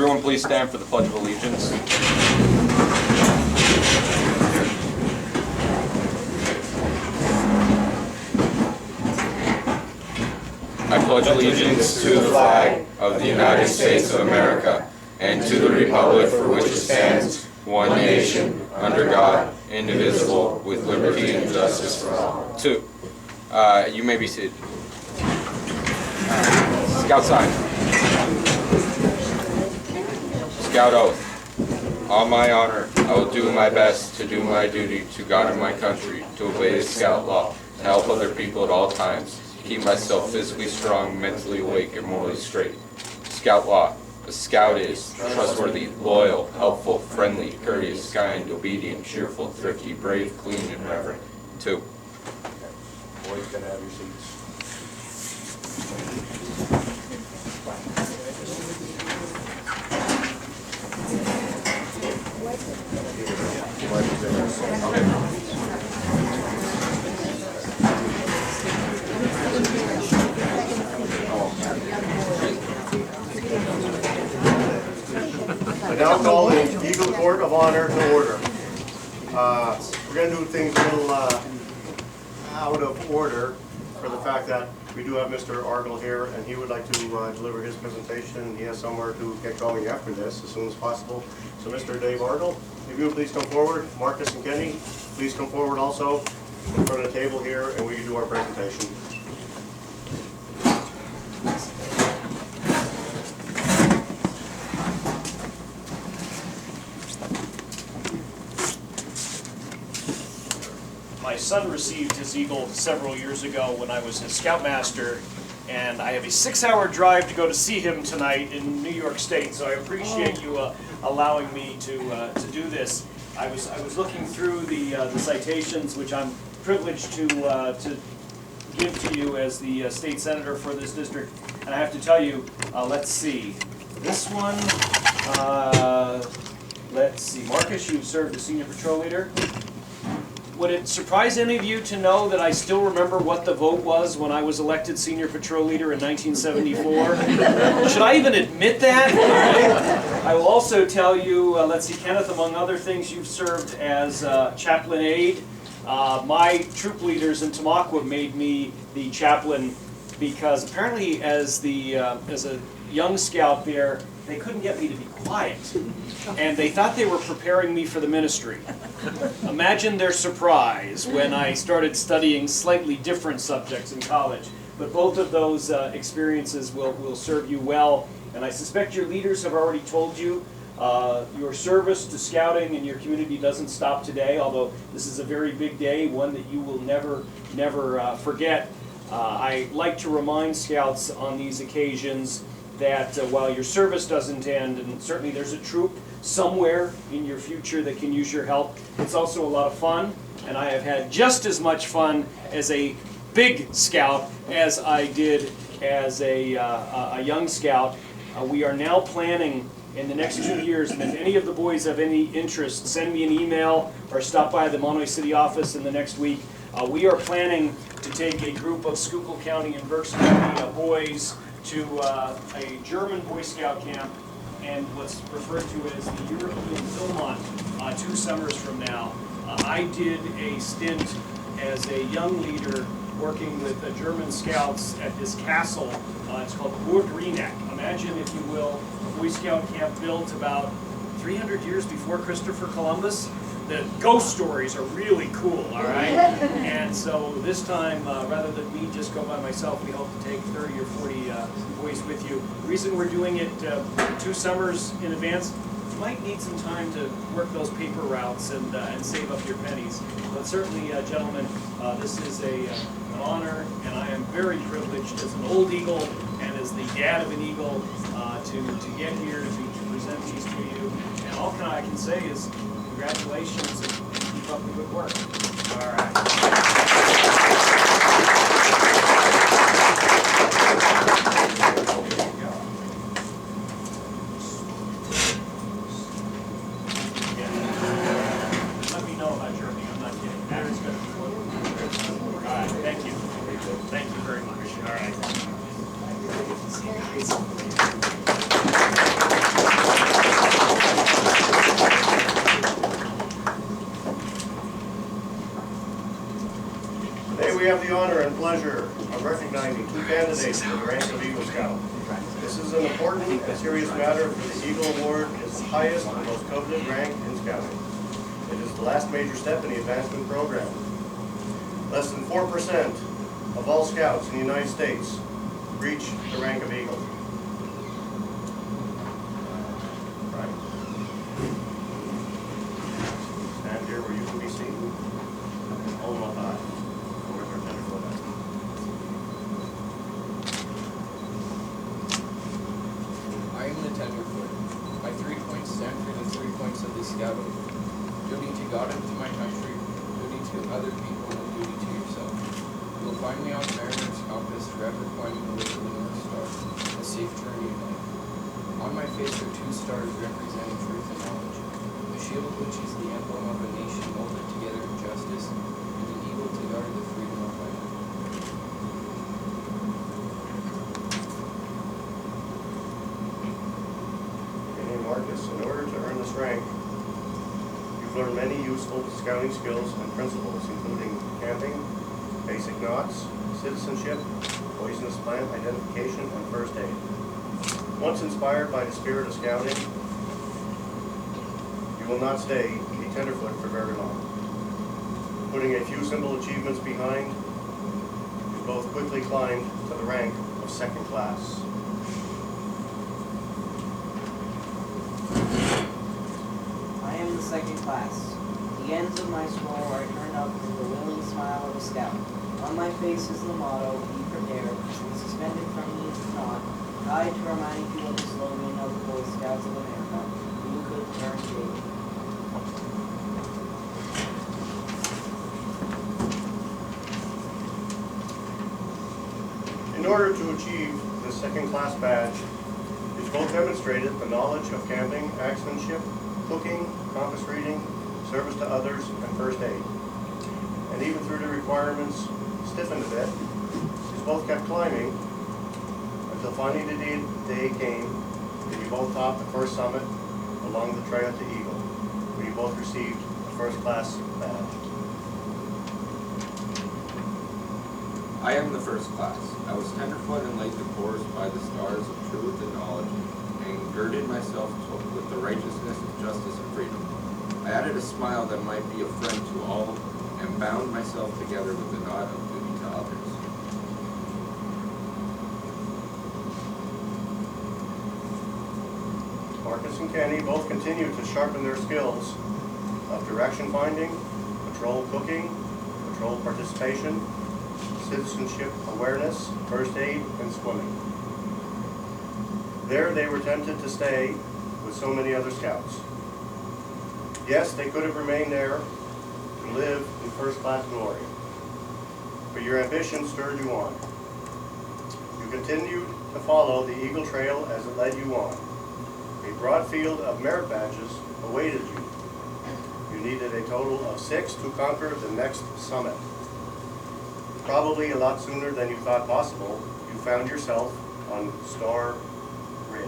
Everyone please stand for the Pledge of Allegiance. I pledge allegiance to the flag of the United States of America and to the republic for which it stands, one nation, under God, indivisible, with liberty and justice for all. Two. You may be seated. Scout sign. Scout oath. On my honor, I will do my best to do my duty to God and my country, to obey the Scout law, to help other people at all times, to keep myself physically strong, mentally awake, and morally straight. Scout law. A Scout is trustworthy, loyal, helpful, friendly, courteous, kind, obedient, cheerful, thrifty, brave, clean, and reverent. 2. Boys can have your seats. I now call the Eagle Court of Honor to order. We're going to do things a little out of order for the fact that we do have Mr. Argyle here, and he would like to deliver his presentation. He has somewhere to get going after this as soon as possible. So Mr. Dave Argyle, if you would please come forward. Marcus and Kenny, please come forward also in front of the table here, and we can do our presentation. My son received his Eagle several years ago when I was his Scoutmaster, and I have a 6-hour drive to go to see him tonight in New York State, so I appreciate you allowing me to do this. I was looking through the citations, which I'm privileged to give to you as the state senator for this district, and I have to tell you, let's see, this one, let's see, Marcus, you served as senior patrol leader. Would it surprise any of you to know that I still remember what the vote was when I was elected senior patrol leader in 1974? Should I even admit that? Right. I will also tell you, let's see, Kenneth, among other things, you've served as chaplain aide. My troop leaders in Tamaqua made me the chaplain because apparently as a young scout there, they couldn't get me to be quiet. And they thought they were preparing me for the ministry. Imagine their surprise when I started studying slightly different subjects in college. But both of those experiences will serve you well. And I suspect your leaders have already told you your service to scouting in your community doesn't stop today, although this is a very big day, one that you will never forget. I like to remind scouts on these occasions that while your service doesn't end, and certainly there's a troop somewhere in your future that can use your help, it's also a lot of fun, and I have had just as much fun as a big scout as I did as a young scout. We are now planning in the next 2 years, and if any of the boys have any interest, send me an email or stop by the Monterey City office in the next week. We are planning to take a group of Schuylkill County and Berks County boys to a German Boy Scout camp and what's referred to as the European Philmont 2 summers from now. I did a stint as a young leader working with the German Scouts at this castle. It's called Burg Rieneck. Imagine, if you will, a Boy Scout camp built about 300 years before Christopher Columbus. The ghost stories are really cool, all right? And so this time, rather than me just go by myself, we hope to take 30 or 40 boys with you. The reason we're doing it 2 summers in advance, you might need some time to work those paper routes and save up your pennies. But certainly, gentlemen, this is an honor, and I am very privileged as an old Eagle and as the dad of an Eagle to get here to present these to you. And all I can say is, congratulations and keep up the good work. All right. Let me know about Germany. I'm not kidding. That is good. All right. Thank you. Thank you very much. All right. candidates for the rank of Eagle Scout. This is an important and serious matter, for the Eagle Award is the highest and most coveted rank in Scouting. It is the last major step in the advancement program. Less than 4% of all Scouts in the United States reach the rank of Eagle. Right. Stand here where you can be seen. Hold up high. Where's our tenderfoot at? I am the tenderfoot. My 3 points stand for the 3 points of the Scout Oath. Duty to God and to my country, duty to other people, and duty to yourself. You will find me on the Mariner's compass, forever pointing the way to the North Star, a safe journey in life. On my face are 2 stars representing truth and knowledge, a shield which is the emblem of a nation molded together in justice, and an eagle to guard the freedom of my land. Kenny and Marcus, in order to earn this rank, you've learned many useful scouting skills and principles, including camping, basic knots, citizenship, poisonous plant identification, and first aid. Once inspired by the spirit of scouting, you will not stay a tenderfoot for very long. Putting a few simple achievements behind, you both quickly climbed to the rank of second class. I am the second class. The ends of my scroll are turned up with the willing smile of a scout. On my face is the motto, be prepared, and suspended from me is the knot, tied to remind you of the slogan of the Boy Scouts of America, you could turn daily. In order to achieve this second class badge, you both demonstrated the knowledge of camping, axemanship, cooking, compass reading, service to others, and first aid. And even through the requirements stiffened a bit, you both kept climbing until finally the day came that you both topped the first summit along the trail to Eagle, where you both received the first class badge. I am the first class. I was tenderfoot and laid the course by the stars of truth and knowledge, and girded myself with the righteousness of justice and freedom. I added a smile that might be a friend to all, and bound myself together with the knot of duty to others. Marcus and Kenny both continued to sharpen their skills of direction finding, patrol cooking, patrol participation, citizenship awareness, first aid, and swimming. There they were tempted to stay with so many other scouts. Yes, they could have remained there to live in first-class glory, but your ambition stirred you on. You continued to follow the Eagle Trail as it led you on. A broad field of merit badges awaited you. You needed a total of 6 to conquer the next summit. Probably a lot sooner than you thought possible, you found yourself on Star Ridge.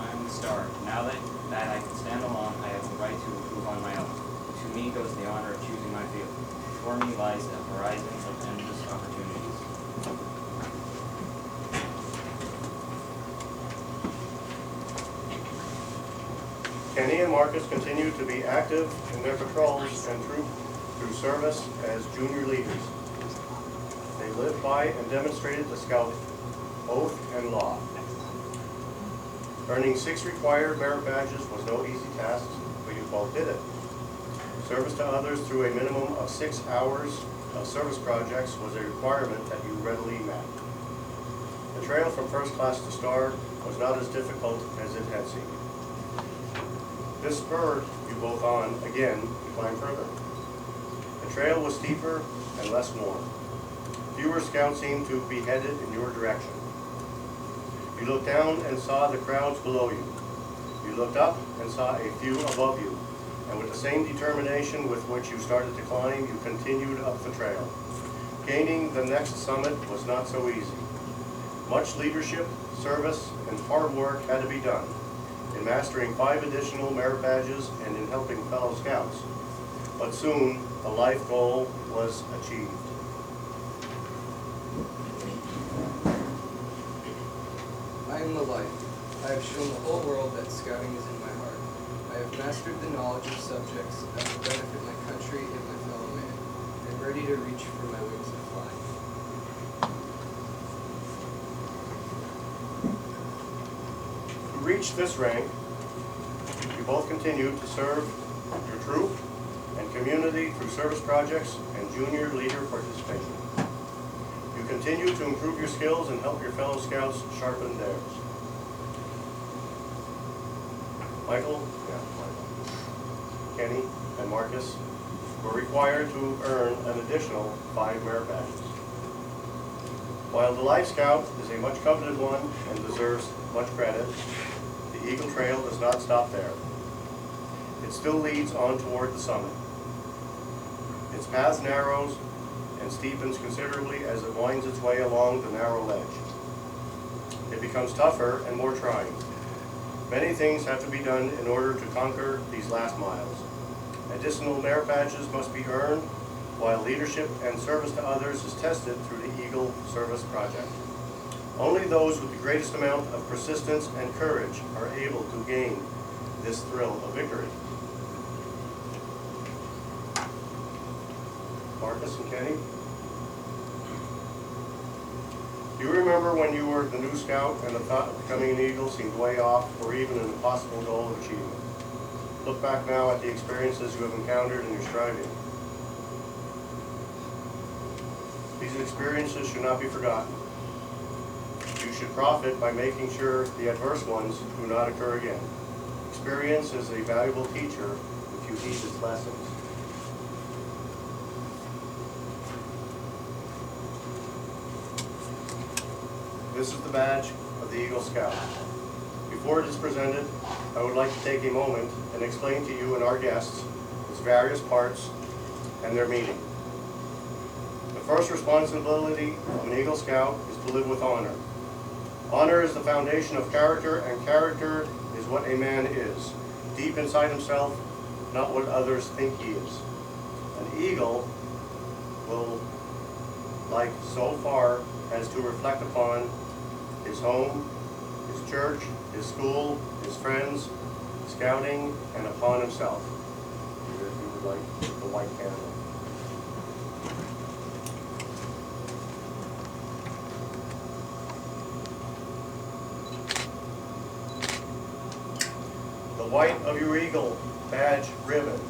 I am the star. Now that I can stand alone, I have the right to improve on my own. To me goes the honor of choosing my field. Before me lies the horizon of endless opportunities. Kenny and Marcus continued to be active in their patrols and troop through service as junior leaders. They lived by and demonstrated the Scout oath and law. Earning 6 required merit badges was no easy task, but you both did it. Service to others through a minimum of 6 hours of service projects was a requirement that you readily met. The trail from first class to star was not as difficult as it had seemed. This spurred you both on again to climb further. The trail was steeper and less worn. Fewer scouts seemed to be headed in your direction. You looked down and saw the crowds below you. You looked up and saw a few above you. And with the same determination with which you started to climb, you continued up the trail. Gaining the next summit was not so easy. Much leadership, service, and hard work had to be done in mastering 5 additional merit badges and in helping fellow scouts. But soon, the life goal was achieved. life, I have shown the whole world that scouting is in my heart. I have mastered the knowledge of subjects that will benefit my country and my fellow man, and ready to reach for my wings and fly. To reach this rank, you both continue to serve your troop and community through service projects and junior leader participation. You continue to improve your skills and help your fellow scouts sharpen theirs. Michael, Kenny, and Marcus were required to earn an additional 5 merit badges. While the Life Scout is a much coveted one and deserves much credit, the Eagle Trail does not stop there. It still leads on toward the summit. Its path narrows and steepens considerably as it winds its way along the narrow ledge. It becomes tougher and more trying. Many things have to be done in order to conquer these last miles. Additional merit badges must be earned, while leadership and service to others is tested through the Eagle Service Project. Only those with the greatest amount of persistence and courage are able to gain this thrill of victory. Marcus and Kenny, do you remember when you were the new scout and the thought of becoming an Eagle seemed way off or even an impossible goal of achievement? Look back now at the experiences you have encountered in your striving. These experiences should not be forgotten. You should profit by making sure the adverse ones do not occur again. Experience is a valuable teacher if you heed its lessons. This is the badge of the Eagle Scout. Before it is presented, I would like to take a moment and explain to you and our guests its various parts and their meaning. The first responsibility of an Eagle Scout is to live with honor. Honor is the foundation of character, and character is what a man is, deep inside himself, not what others think he is. An eagle will like so far as to reflect upon his home, his church, his school, his friends, scouting, and upon himself. If you would like the white candle. The white of your Eagle badge ribbon,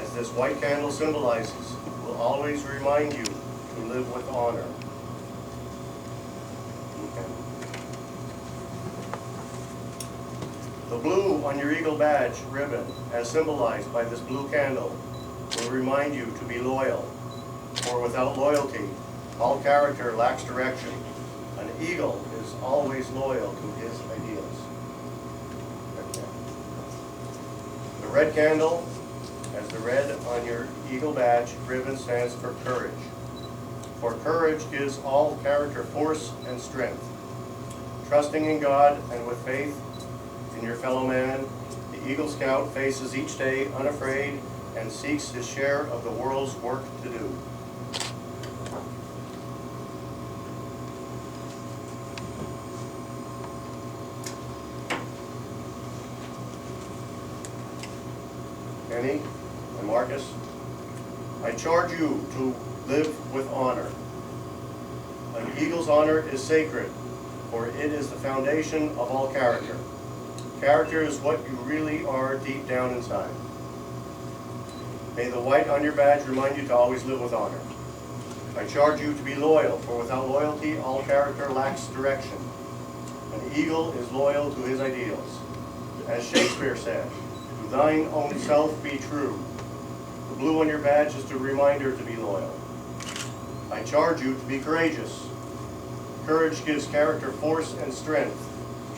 as this white candle symbolizes, will always remind you to live with honor. The blue on your Eagle badge ribbon, as symbolized by this blue candle, will remind you to be loyal. For without loyalty, all character lacks direction. An eagle is always loyal to his ideas. The red candle, as the red on your Eagle badge ribbon, stands for courage. For courage gives all character force and strength. Trusting in God and with faith in your fellow man, the Eagle Scout faces each day unafraid and seeks his share of the world's work to do. Kenny and Marcus, I charge you to live with honor. An eagle's honor is sacred, for it is the foundation of all character. Character is what you really are deep down inside. May the white on your badge remind you to always live with honor. I charge you to be loyal, for without loyalty, all character lacks direction. An eagle is loyal to his ideals. As Shakespeare said, to thine own self be true. The blue on your badge is a reminder to be loyal. I charge you to be courageous. Courage gives character force and strength,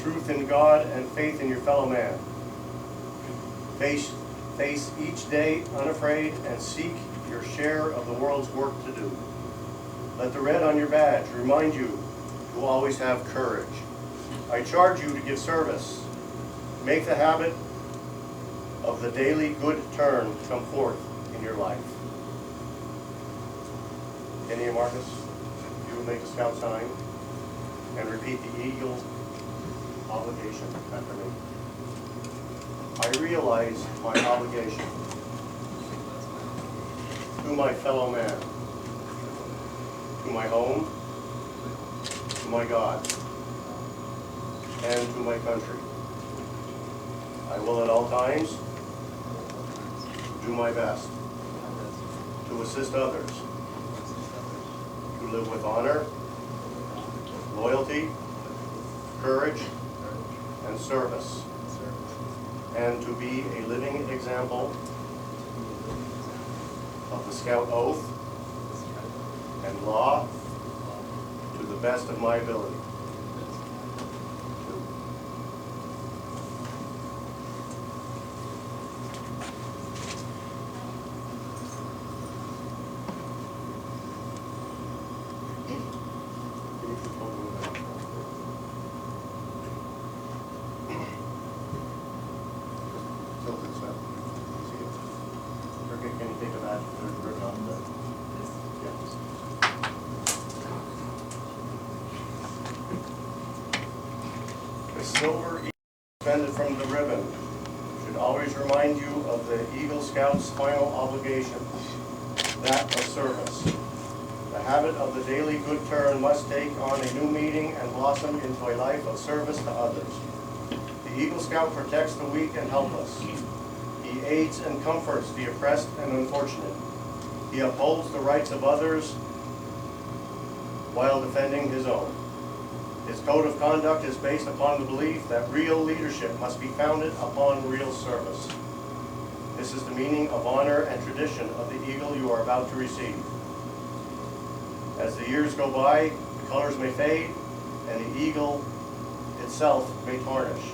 truth in God and faith in your fellow man. Face each day unafraid and seek your share of the world's work to do. Let the red on your badge remind you to always have courage. I charge you to give service. Make the habit of the daily good turn come forth in your life. Kenny and Marcus, you will make a scout sign and repeat the Eagle obligation after me. I realize my obligation to my fellow man, to my home, to my God, and to my country. I will at all times do my best to assist others, to live with honor, loyalty, courage, and service, and to be a living example of the Scout oath and law to the best of my ability. Can you think of that? Written on the, yeah. The silver eagle suspended from the ribbon should always remind you of the Eagle Scout's final obligation, that of service. The habit of the daily good turn must take on a new meaning and blossom into a life of service to others. The Eagle Scout protects the weak and helpless. He aids and comforts the oppressed and unfortunate. He upholds the rights of others while defending his own. His code of conduct is based upon the belief that real leadership must be founded upon real service. This is the meaning of honor and tradition of the eagle you are about to receive. As the years go by, the colors may fade and the eagle itself may tarnish.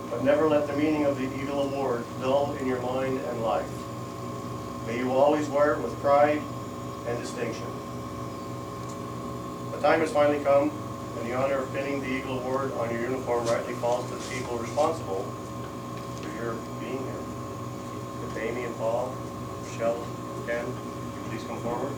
But never let the meaning of the Eagle Award dull in your mind and life. May you always wear it with pride and distinction. The time has finally come, and the honor of pinning the Eagle Award on your uniform rightly falls to the people responsible for your being here. If Amy and Paul, Michelle, Ken, please come forward.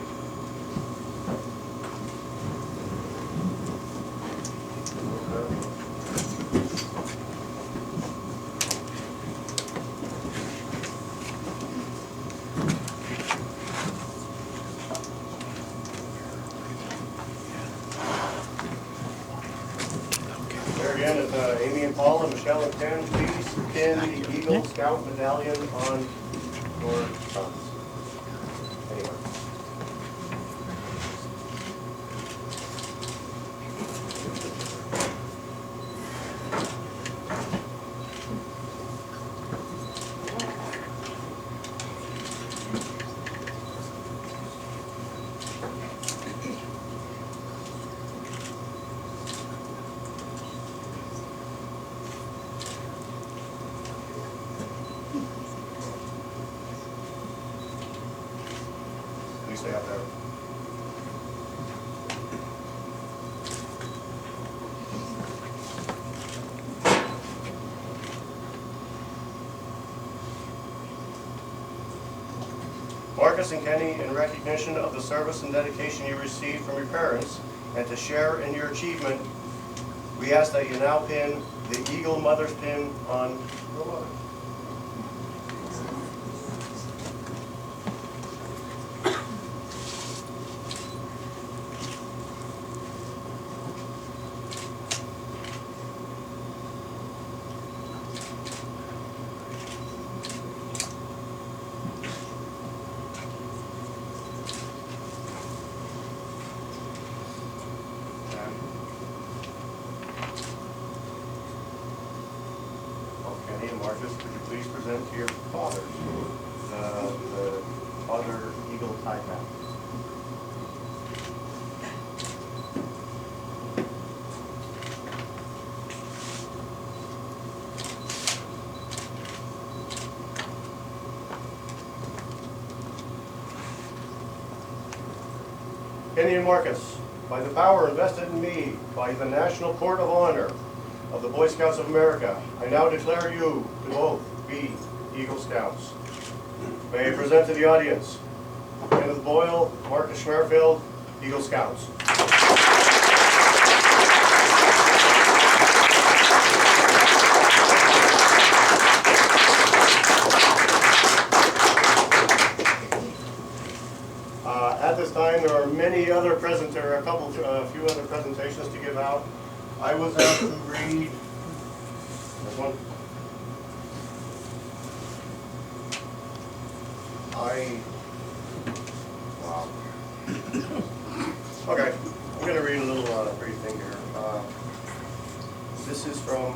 There again, if Amy and Paul and Michelle and Ken, please pin the Eagle Scout medallion on your sons. Anyway. Please stay out there. Marcus and Kenny, in recognition of the service and dedication you received from your parents and to share in your achievement, we ask that you now pin the Eagle Mother's pin on your mother. Kenny and Marcus, could you please present to your fathers the other Eagle tie cap? Kenny and Marcus, by the power invested in me by the National Court of Honor of the Boy Scouts of America, I now declare you to both be Eagle Scouts. May I present to the audience, Kenneth Boyle, Marcus Schmerfield, Eagle Scouts. was asked to read this one. Wow. Okay, I'm gonna read a little brief thing here. This is from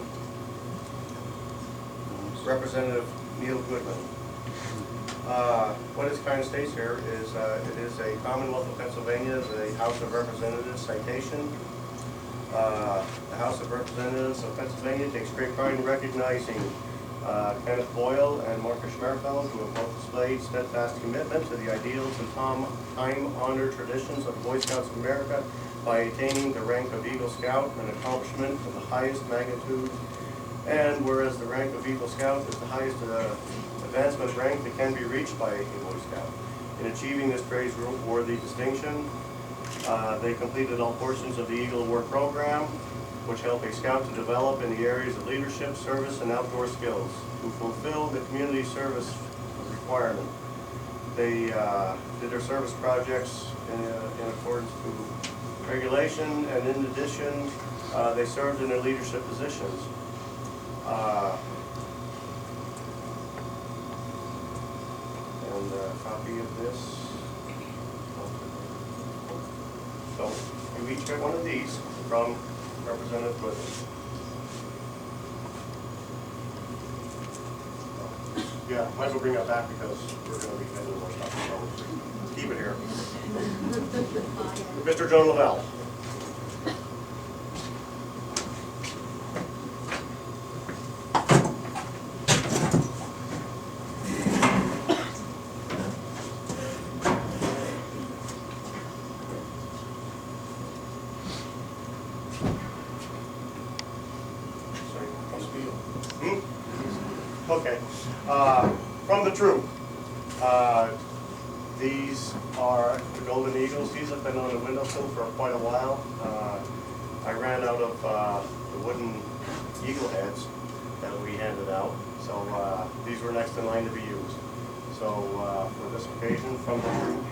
Representative Neil Goodman. What it kind of states here is it is a Commonwealth of Pennsylvania, is a House of Representatives citation. The House of Representatives of Pennsylvania takes great pride in recognizing Kenneth Boyle and Marcus Schmerfeld, who have both displayed steadfast commitment to the ideals and time-honored traditions of the Boy Scouts of America by attaining the rank of Eagle Scout, an accomplishment of the highest magnitude. And whereas the rank of Eagle Scout is the highest advancement rank that can be reached by a Boy Scout. In achieving this praiseworthy distinction, they completed all portions of the Eagle Award program, which help a Scout to develop in the areas of leadership, service, and outdoor skills to fulfill the community service requirement. They did their service projects in accordance to regulation, and in addition, they served in their leadership positions. And a copy of this. So you each get one of these from Representative Goodman. Yeah, might as well bring that back because we're going to be getting more stuff, so keep it here. Mr. John Lavelle. Okay, from the troop, these are the Golden Eagles. These have been on the windowsill for quite a while. I ran out of the wooden eagle heads that we handed out, so these were next in line to be used. So for this occasion, from the troop,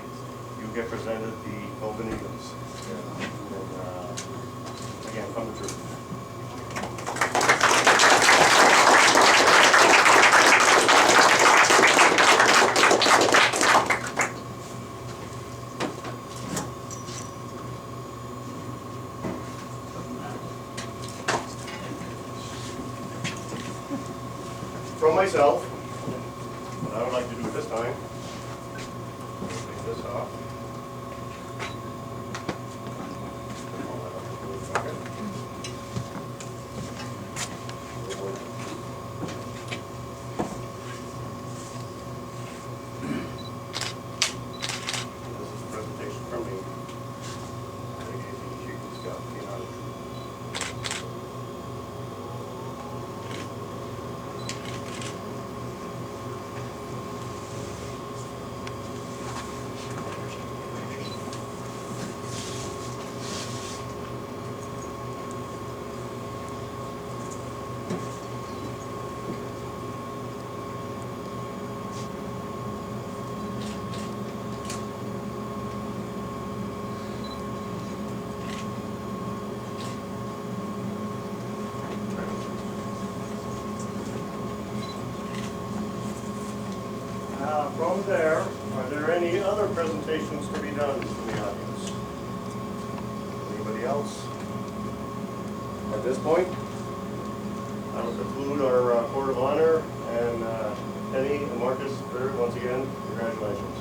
you get presented the Golden Eagles. And, again, from the troop. From myself, what I would like to do this time, take this off. This is a presentation from me. From there, are there any other presentations to be done from the audience? Anybody else? At this point, I will conclude our Court of Honor, and Penny and Marcus, once again, congratulations.